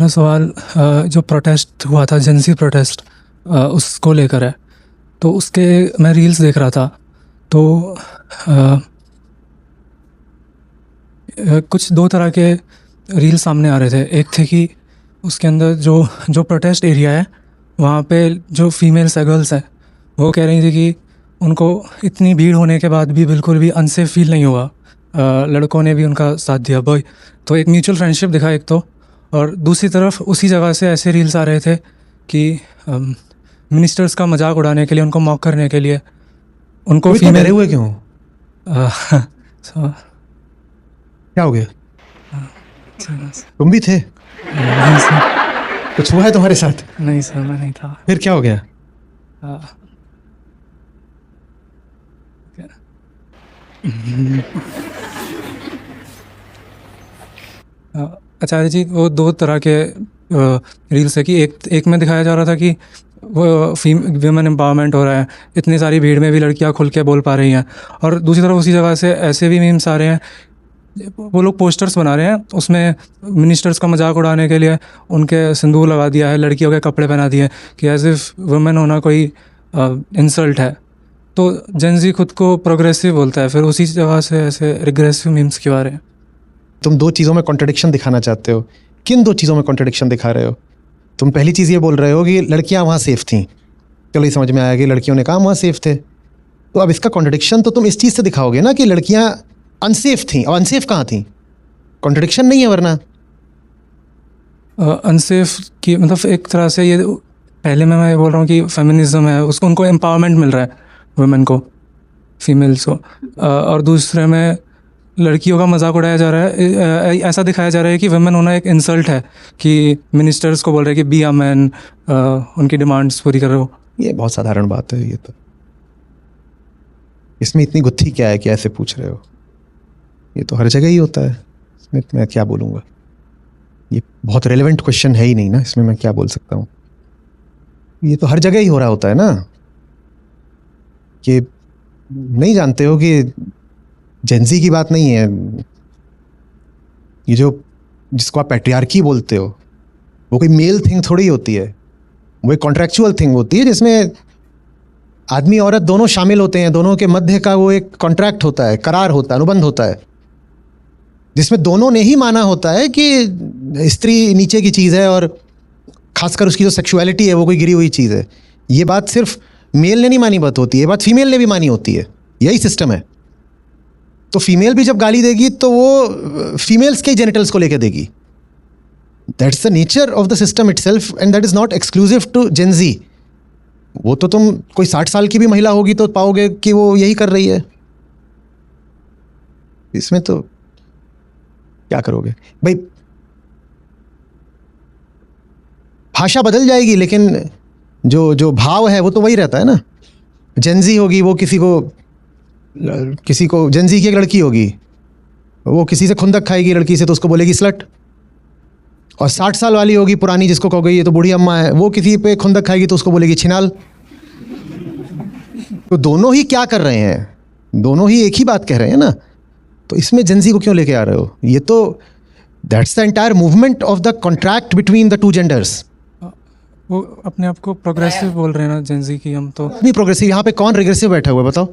मेरा सवाल जो प्रोटेस्ट हुआ था, जेंजी प्रोटेस्ट, उसको लेकर है। तो उसके मैं रील्स देख रहा था, तो कुछ दो तरह के रील्स सामने आ रहे थे। एक थे कि उसके अंदर जो प्रोटेस्ट एरिया है, वहाँ पे जो फीमेल्स है, गर्ल्स हैं, वो कह रही थी कि उनको इतनी भीड़ होने के बाद भी बिल्कुल भी अनसेफ फील नहीं हुआ। लड़कों ने भी उनका साथ दिया। बॉय तो एक म्यूचुअल फ्रेंडशिप दिखा एक तो, और दूसरी तरफ उसी जगह से ऐसे रील्स आ रहे थे कि मिनिस्टर्स का मजाक उड़ाने के लिए, उनको मॉक करने के लिए, उनको इतने डरे हुए क्यों? क्या हो गया? तुम भी थे? नहीं सर, कुछ हुआ है तुम्हारे साथ? नहीं सर, मैं नहीं था। फिर क्या हो गया? आचार्य जी, वो दो तरह के रील्स है कि एक में दिखाया जा रहा था कि वो विमेन एम्पावरमेंट हो रहा है, इतनी सारी भीड़ में भी लड़कियां खुल के बोल पा रही हैं। और दूसरी तरफ उसी जगह से ऐसे भी मीम्स आ रहे हैं, वो लोग पोस्टर्स बना रहे हैं, उसमें मिनिस्टर्स का मजाक उड़ाने के लिए उनके सिंदूर लगा दिया है, लड़कियों के कपड़े पहना दिए कि एज इफ वुमेन होना कोई इंसल्ट है। तो जेंजी खुद को प्रोग्रेसिव बोलता है, फिर उसी जगह से ऐसे रिग्रेसिव मीम्स क्यों आ रहे हैं? तुम दो चीज़ों में कॉन्ट्रडिक्शन दिखाना चाहते हो। किन दो चीज़ों में कॉन्ट्रडिक्शन दिखा रहे हो? तुम पहली चीज़ ये बोल रहे हो कि लड़कियां वहाँ सेफ थीं, चलो ये समझ में आया कि लड़कियों ने कहा वहाँ सेफ थे। तो अब इसका कॉन्ट्रडिक्शन तो तुम इस चीज़ से दिखाओगे ना कि लड़कियां अनसेफ थीं। और अनसेफ कहाँ थीं? कॉन्ट्रडिक्शन नहीं है वरना। अनसेफ की मतलब एक तरह से ये पहले मैं ये बोल रहा हूँ कि फेमिनिज्म है, उसको उनको एम्पावरमेंट मिल रहा है वुमेन को, फीमेल्स को। और दूसरे में लड़कियों का मजाक उड़ाया जा रहा है, ऐसा दिखाया जा रहा है कि वुमेन होना एक इंसल्ट है, कि मिनिस्टर्स को बोल रहे हैं कि बी अ मैन, उनकी डिमांड्स पूरी करो। ये बहुत साधारण बात है। ये तो इसमें इतनी गुत्थी क्या है कि ऐसे पूछ रहे हो? ये तो हर जगह ही होता है। इसमें मैं क्या बोलूँगा? ये बहुत रेलेवेंट क्वेश्चन है ही नहीं ना, इसमें मैं क्या बोल सकता हूँ? ये तो हर जगह ही हो रहा होता है ना। कि नहीं जानते हो कि जेंजी की बात नहीं है ये, जो जिसको आप पैट्रियार्की बोलते हो, वो कोई मेल थिंग थोड़ी होती है। वो एक कॉन्ट्रैक्चुअल थिंग होती है जिसमें आदमी औरत दोनों शामिल होते हैं, दोनों के मध्य का वो एक कॉन्ट्रैक्ट होता है, करार होता है, अनुबंध होता है, जिसमें दोनों ने ही माना होता है कि स्त्री नीचे की चीज़ है और खासकर उसकी जो सेक्सुअलिटी है वो कोई गिरी हुई चीज़ है। ये बात सिर्फ मेल ने नहीं मानी बात होती है, ये बात फीमेल ने भी मानी होती है। यही सिस्टम है। तो फीमेल भी जब गाली देगी तो वो फीमेल्स के जेनिटल्स को लेकर देगी। That's the nature of the system itself and that is not exclusive to Gen Z. वो तो तुम कोई 60 साल की भी महिला होगी तो पाओगे कि वो यही कर रही है। इसमें तो क्या करोगे भाई? भाषा बदल जाएगी लेकिन जो भाव है वो तो वही रहता है ना। जेंजी होगी, वो किसी को जेंजी की एक लड़की होगी, वो किसी से खुंदक खाएगी लड़की से तो उसको बोलेगी स्लट। और 60 साल वाली होगी पुरानी, जिसको कहोगे ये तो बूढ़ी अम्मा है, वो किसी पे खुंदक खाएगी तो उसको बोलेगी छिनाल। तो दोनों ही क्या कर रहे हैं? दोनों ही एक ही बात कह रहे हैं ना। तो इसमें जेंजी को क्यों लेके आ रहे हो? ये तो that's the entire movement of the contract between the two genders. वो अपने आप को प्रोग्रेसिव बोल रहे हैं ना जेंजी की, हम तो नहीं प्रोग्रेसिव। यहाँ पे कौन रिग्रेसिव बैठा हुआ है बताओ?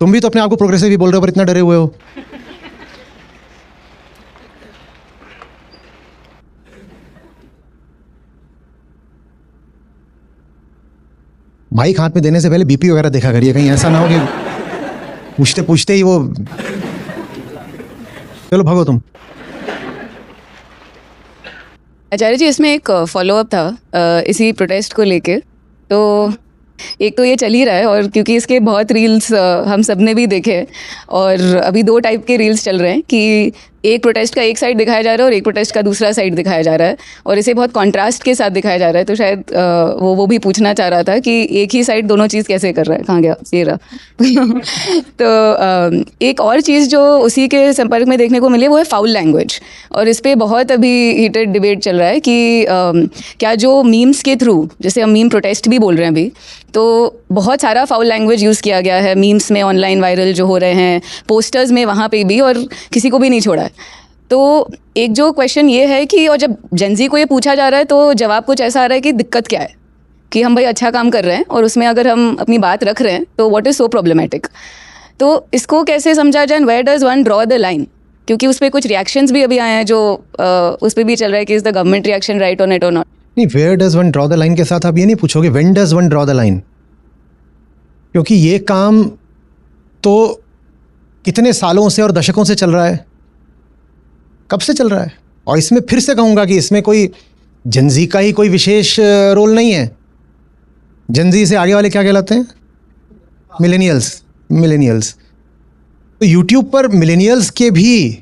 तुम भी तो अपने आप को प्रोग्रेसिव ही बोल रहे हो, पर इतना डरे हुए हो। माइक हाथ में देने से पहले बीपी वगैरह देखा करिए, कहीं ऐसा ना हो कि पूछते पूछते ही वो। चलो भागो तुम। आचार्य जी, इसमें एक फॉलोअप था इसी प्रोटेस्ट को लेके। तो एक तो ये चल ही रहा है, और क्योंकि इसके बहुत रील्स हम सब ने भी देखे हैं, और अभी दो टाइप के रील्स चल रहे हैं कि एक प्रोटेस्ट का एक साइड दिखाया जा रहा है और एक प्रोटेस्ट का दूसरा साइड दिखाया जा रहा है, और इसे बहुत कंट्रास्ट के साथ दिखाया जा रहा है। तो शायद वो भी पूछना चाह रहा था कि एक ही साइड दोनों चीज़ कैसे कर रहा है। कहाँ गया ये रहा। तो एक और चीज़ जो उसी के संपर्क में देखने को मिली वो है फाउल लैंग्वेज, और इस पर बहुत अभी हीटेड डिबेट चल रहा है कि क्या जो मीम्स के थ्रू, जैसे हम मीम प्रोटेस्ट भी बोल रहे हैं अभी, तो बहुत सारा फाउल लैंग्वेज यूज़ किया गया है मीम्स में, ऑनलाइन वायरल जो हो रहे हैं, पोस्टर्स में, वहाँ पे भी, और किसी को भी नहीं छोड़ा है। तो एक जो क्वेश्चन ये है कि और जब जेंजी को ये पूछा जा रहा है तो जवाब कुछ ऐसा आ रहा है कि दिक्कत क्या है, कि हम भाई अच्छा काम कर रहे हैं और उसमें अगर हम अपनी बात रख रहे हैं तो व्हाट इज़ सो प्रॉब्लमेटिक। तो इसको कैसे समझा जाए, where does one draw the line, क्योंकि उस पर कुछ रिएक्शंस भी अभी आए हैं जो उस पर भी चल रहा है कि is the government reaction right on it और नॉट। नहीं, where does one draw the line के साथ आप ये नहीं पूछोगे when does one draw the line, क्योंकि ये काम तो कितने सालों से और दशकों से चल रहा है, कब से चल रहा है। और इसमें फिर से कहूँगा कि इसमें कोई जनजी का ही कोई विशेष रोल नहीं है। जनजी से आगे वाले क्या कहलाते हैं? मिलेनियल्स। तो यूट्यूब पर मिलेनियल्स के भी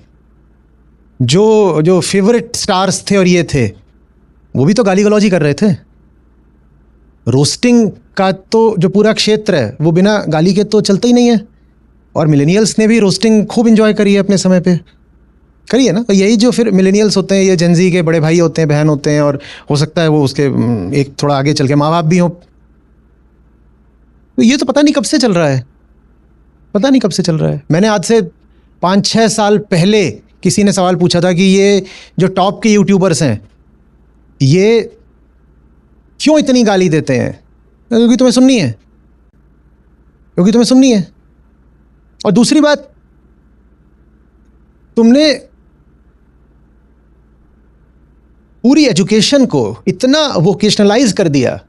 जो फेवरेट स्टार्स थे और ये थे, वो भी तो गाली गलौज ही कर रहे थे। रोस्टिंग का तो जो पूरा क्षेत्र है वो बिना गाली के तो चलता ही नहीं है, और मिलेनियल्स ने भी रोस्टिंग खूब एंजॉय करी है अपने समय पे, करिए ना। तो यही जो फिर मिलेनियल्स होते हैं, ये जेनजी के बड़े भाई होते हैं, बहन होते हैं, और हो सकता है वो उसके एक थोड़ा आगे चल के माँ बाप भी हों। तो ये तो पता नहीं कब से चल रहा है, पता नहीं कब से चल रहा है। मैंने आज से 5-6 साल पहले किसी ने सवाल पूछा था कि ये जो टॉप के यूट्यूबर्स हैं ये क्यों इतनी गाली देते हैं? क्योंकि तुम्हें सुननी है, और दूसरी बात, तुमने पूरी एजुकेशन को इतना वोकेशनलाइज कर दिया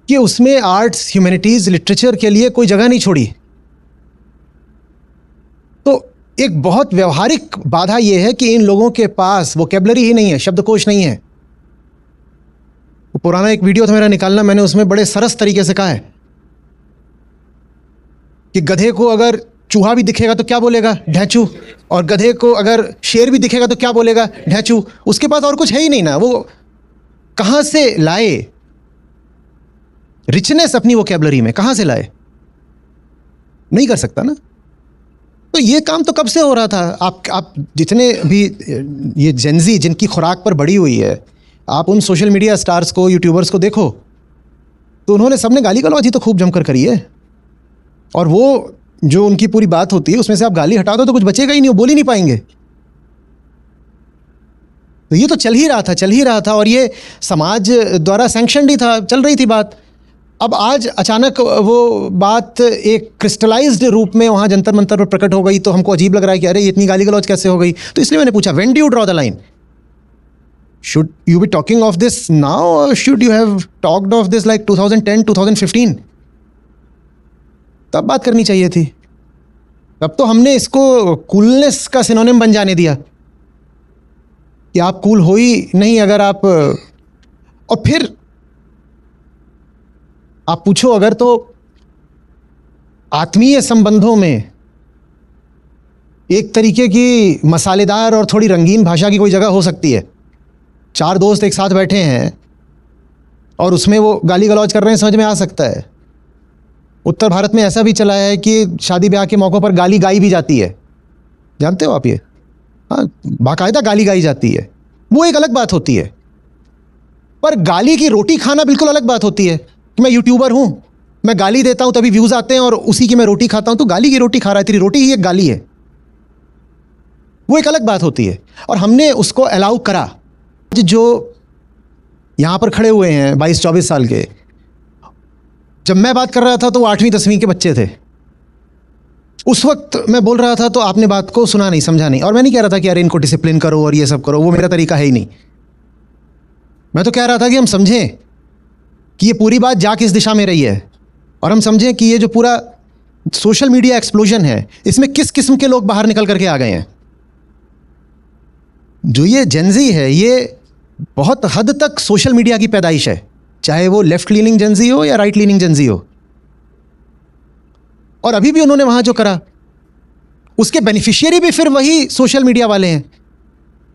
कि उसमें आर्ट्स, ह्यूमैनिटीज, लिटरेचर के लिए कोई जगह नहीं छोड़ी। तो एक बहुत व्यवहारिक बाधा यह है कि इन लोगों के पास वोकेबलरी ही नहीं है, शब्दकोश नहीं है। वो पुराना एक वीडियो था मेरा निकालना, मैंने उसमें बड़े सरस तरीके से कहा है कि गधे को अगर चूहा भी दिखेगा तो क्या बोलेगा? ढैचू। और गधे को अगर शेर भी दिखेगा तो क्या बोलेगा? ढैचू। उसके पास और कुछ है ही नहीं ना, वो कहाँ से लाए रिचनेस अपनी वोकैबुलरी में? कहाँ से लाए? नहीं कर सकता ना। तो ये काम तो कब से हो रहा था। आप जितने भी ये जेनजी जिनकी खुराक पर बड़ी हुई है, आप उन सोशल मीडिया स्टार्स को, यूट्यूबर्स को देखो, तो उन्होंने सबने गाली गलौज ही तो खूब जमकर करी है। और वो जो उनकी पूरी बात होती है उसमें से आप गाली हटा दो तो कुछ बचेगा ही नहीं, वो बोल ही नहीं पाएंगे। तो ये तो चल ही रहा था और ये समाज द्वारा सैंक्शनड ही था, चल रही थी बात। अब आज अचानक वो बात एक क्रिस्टलाइज्ड रूप में वहाँ जंतर मंतर पर प्रकट हो गई, तो हमको अजीब लग रहा है कि अरे ये इतनी गाली गलौज कैसे हो गई। तो इसलिए मैंने पूछा, when do you draw the line? Should you be talking of this now और should you have talked of this like 2010, 2015? तब बात करनी चाहिए थी। तब तो हमने इसको कूलनेस का सिनोनिम बन जाने दिया कि आप कूल हो ही नहीं अगर आप। और फिर आप पूछो अगर, तो आत्मीय संबंधों में एक तरीके की मसालेदार और थोड़ी रंगीन भाषा की कोई जगह हो सकती है। 4 दोस्त एक साथ बैठे हैं और उसमें वो गाली गलौज कर रहे हैं, समझ में आ सकता है। उत्तर भारत में ऐसा भी चला है कि शादी ब्याह के मौक़ों पर गाली गाई भी जाती है, जानते हो आप ये? हाँ, बाकायदा गाली गाई जाती है। वो एक अलग बात होती है। पर गाली की रोटी खाना बिल्कुल अलग बात होती है। कि मैं यूट्यूबर हूँ, मैं गाली देता हूँ तभी व्यूज़ आते हैं और उसी की मैं रोटी खाता हूँ, तो गाली की रोटी खा रहा है, तेरी रोटी ही एक गाली है। वो एक अलग बात होती है और हमने उसको अलाउ करा। जो यहाँ पर खड़े हुए हैं 22-24 साल के, जब मैं बात कर रहा था तो वो 8वीं-10वीं के बच्चे थे। उस वक्त मैं बोल रहा था तो आपने बात को सुना नहीं, समझा नहीं। और मैं नहीं कह रहा था कि अरे इनको डिसिप्लिन करो और ये सब करो, वो मेरा तरीका है ही नहीं। मैं तो कह रहा था कि हम समझें कि ये पूरी बात जा किस दिशा में रही है, और हम समझें कि ये जो पूरा सोशल मीडिया एक्सप्लोजन है, इसमें किस किस्म के लोग बाहर निकल करके आ गए हैं। जो ये जेनजी है, ये बहुत हद तक सोशल मीडिया की पैदाइश है, चाहे वो लेफ्ट लीनिंग जेनजी हो या राइट लीनिंग जेनजी हो। और अभी भी उन्होंने वहाँ जो करा, उसके बेनिफिशियरी भी फिर वही सोशल मीडिया वाले हैं।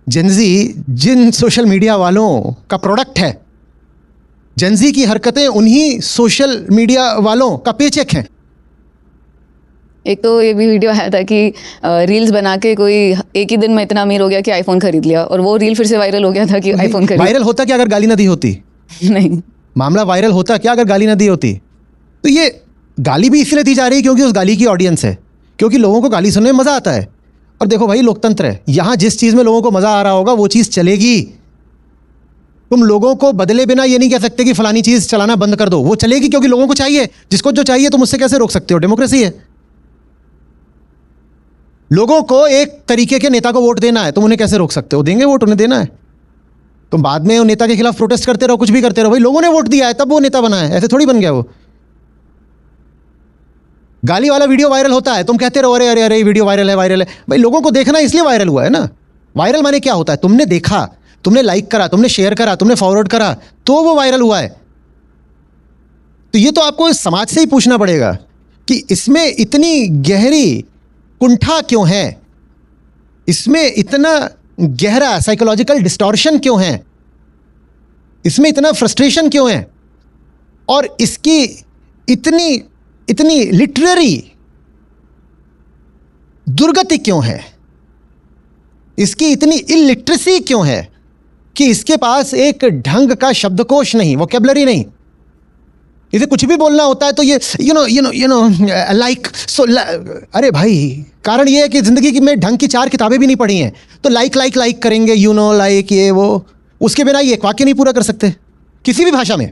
जेनजी जिन सोशल मीडिया वालों का प्रोडक्ट है, जेनजी की हरकतें उन्हीं सोशल मीडिया वालों का पेचेक है। एक तो ये भी वीडियो आया था कि रील्स बना के कोई एक ही दिन में इतना अमीर हो गया कि आईफोन खरीद लिया, और वो रील फिर से वायरल हो गया था कि आईफोन खरीद। वायरल होता क्या अगर गाली ना दी होती? नहीं, मामला वायरल होता क्या अगर गाली ना दी होती? तो ये गाली भी इसलिए दी जा रही है क्योंकि उस गाली की ऑडियंस है, क्योंकि लोगों को गाली सुनने में मज़ा आता है। और देखो भाई, लोकतंत्र है, यहां जिस चीज में लोगों को मजा आ रहा होगा वो चीज चलेगी। तुम लोगों को बदले बिना ये नहीं कह सकते कि फलानी चीज चलाना बंद कर दो, वो चलेगी क्योंकि लोगों को चाहिए। जिसको जो चाहिए तुम उससे कैसे रोक सकते हो? डेमोक्रेसी है। लोगों को एक तरीके के नेता को वोट देना है, तुम उन्हें कैसे रोक सकते हो? देंगे वोट, उन्हें देना है। तुम बाद में नेता के खिलाफ प्रोटेस्ट करते रहो, कुछ भी करते रहो, भाई लोगों ने वोट दिया है तब वो नेता बना है, ऐसे थोड़ी बन गया वो। गाली वाला वीडियो वायरल होता है, तुम कहते रहो अरे अरे अरे वीडियो वायरल है, वायरल है। भाई लोगों को देखना इसलिए वायरल हुआ है ना। वायरल माने क्या होता है? तुमने देखा, तुमने लाइक करा, तुमने शेयर करा, तुमने फॉरवर्ड करा, तो वो वायरल हुआ है। तो ये तो आपको इस समाज से ही पूछना पड़ेगा कि इसमें इतनी गहरी कुंठा क्यों है, इसमें इतना गहरा साइकोलॉजिकल डिस्टॉर्शन क्यों है, इसमें इतना फ्रस्ट्रेशन क्यों है, और इसकी इतनी इतनी लिटरेरी दुर्गति क्यों है, इसकी इतनी इलिटरेसी क्यों है कि इसके पास एक ढंग का शब्दकोश नहीं, वोकैबुलरी नहीं। इसे कुछ भी बोलना होता है तो ये यू नो लाइक सो, अरे भाई कारण ये है कि जिंदगी में ढंग की 4 किताबें भी नहीं पढ़ी हैं, तो लाइक करेंगे, लाइक ये वो, उसके बिना ये एक वाक्य नहीं पूरा कर सकते किसी भी भाषा में।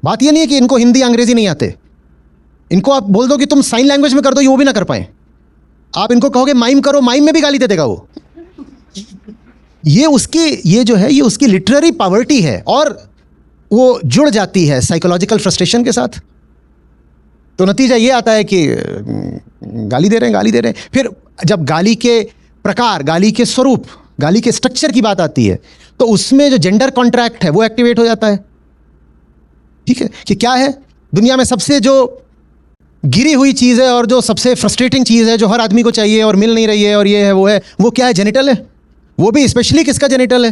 बात ये नहीं है कि इनको हिंदी अंग्रेजी नहीं आते, इनको आप बोल दो कि तुम साइन लैंग्वेज में कर दो, ये वो भी ना कर पाए। आप इनको कहोगे माइम करो, माइम में भी गाली दे देगा वो। ये जो है ये उसकी लिटरेरी पॉवर्टी है, और वो जुड़ जाती है साइकोलॉजिकल फ्रस्ट्रेशन के साथ। तो नतीजा ये आता है कि गाली दे रहे हैं। फिर जब गाली के प्रकार, गाली के स्वरूप, गाली के स्ट्रक्चर की बात आती है तो उसमें जो जेंडर कॉन्ट्रैक्ट है वो एक्टिवेट हो जाता है। ठीक है, कि क्या है दुनिया में सबसे जो गिरी हुई चीज़ है और जो सबसे फ्रस्ट्रेटिंग चीज़ है जो हर आदमी को चाहिए और मिल नहीं रही है, और ये है वो है, वो क्या है? जेनिटल है। वो भी स्पेशली किसका जेनिटल है?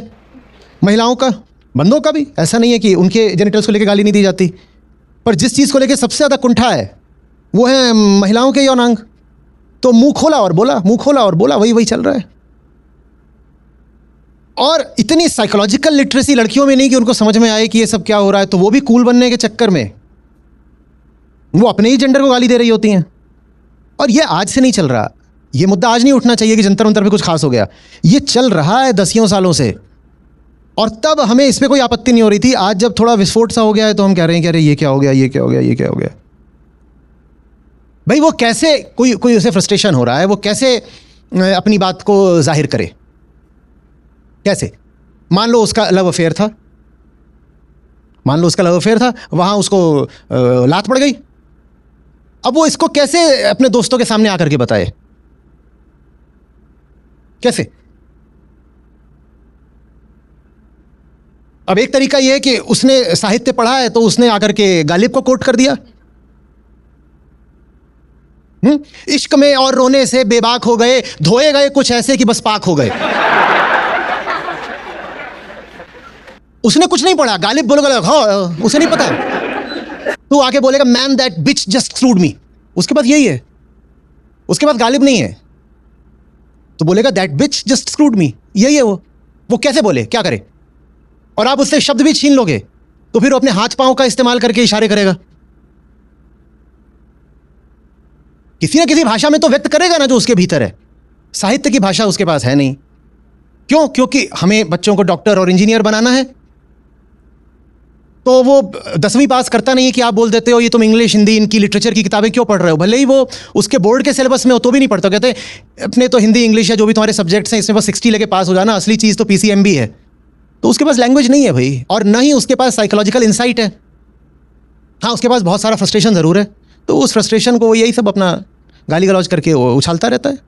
महिलाओं का, बंदों का भी। ऐसा नहीं है कि उनके जेनिटल्स को लेकर गाली नहीं दी जाती, पर जिस चीज़ को लेकर सबसे ज़्यादा कुंठा है वो है महिलाओं के यौनांग। तो मुंह खोला और बोला, वही चल रहा है। और इतनी साइकोलॉजिकल लिटरेसी लड़कियों में नहीं कि उनको समझ में आए कि ये सब क्या हो रहा है, तो वो भी कूल बनने के चक्कर में वो अपने ही जेंडर को गाली दे रही होती हैं। और ये आज से नहीं चल रहा, ये मुद्दा आज नहीं उठना चाहिए कि जंतर मंतर पे कुछ खास हो गया। ये चल रहा है 10 सालों से, और तब हमें इस पर कोई आपत्ति नहीं हो रही थी। आज जब थोड़ा विस्फोट सा हो गया है तो हम कह रहे हैं कि अरे ये क्या हो गया। भाई वो कैसे, कोई उसे फ्रस्ट्रेशन हो रहा है, वो कैसे अपनी बात को जाहिर करे? कैसे? मान लो उसका लव अफेयर था, वहां उसको लात पड़ गई। अब वो इसको कैसे अपने दोस्तों के सामने आकर के बताए? कैसे? अब एक तरीका ये है कि उसने साहित्य पढ़ा है तो उसने आकर के गालिब को कोट कर दिया। इश्क में और रोने से बेबाक हो गए, धोए गए कुछ ऐसे कि बस पाक हो गए। उसने कुछ नहीं पढ़ा, गालिब बोलेगा हाँ उसे नहीं पता, तो आके बोलेगा man that bitch just screwed me. उसके बाद यही है, उसके बाद गालिब नहीं है तो बोलेगा दैट बिच जस्ट स्क्रूड मी, यही है वो कैसे बोले, क्या करे? और आप उससे शब्द भी छीन लोगे तो फिर वो अपने हाथ पांव का इस्तेमाल करके इशारे करेगा, किसी ना किसी भाषा में तो व्यक्त करेगा ना जो उसके भीतर है। साहित्य की भाषा उसके पास है नहीं। क्यों? क्योंकि हमें बच्चों को डॉक्टर और इंजीनियर बनाना है, तो वो 10वीं पास करता नहीं है कि आप बोल देते हो ये तुम इंग्लिश हिंदी इनकी लिटरेचर की किताबें क्यों पढ़ रहे हो, भले ही वो उसके बोर्ड के सिलेबस में हो तो भी नहीं पढ़ता। कहते अपने तो हिंदी इंग्लिश या जो भी तुम्हारे सब्जेक्ट्स हैं इसमें बस 60 लेके पास हो जाना, असली चीज़ तो PCMB है। तो उसके पास लैंग्वेज नहीं है भाई, और ना ही उसके पास साइकोलॉजिकल इंसाइट है। हाँ, उसके पास बहुत सारा फ्रस्ट्रेशन ज़रूर है, तो उस फ्रस्ट्रेशन को वो यही सब अपना गाली गलौज करके वो उछालता रहता है।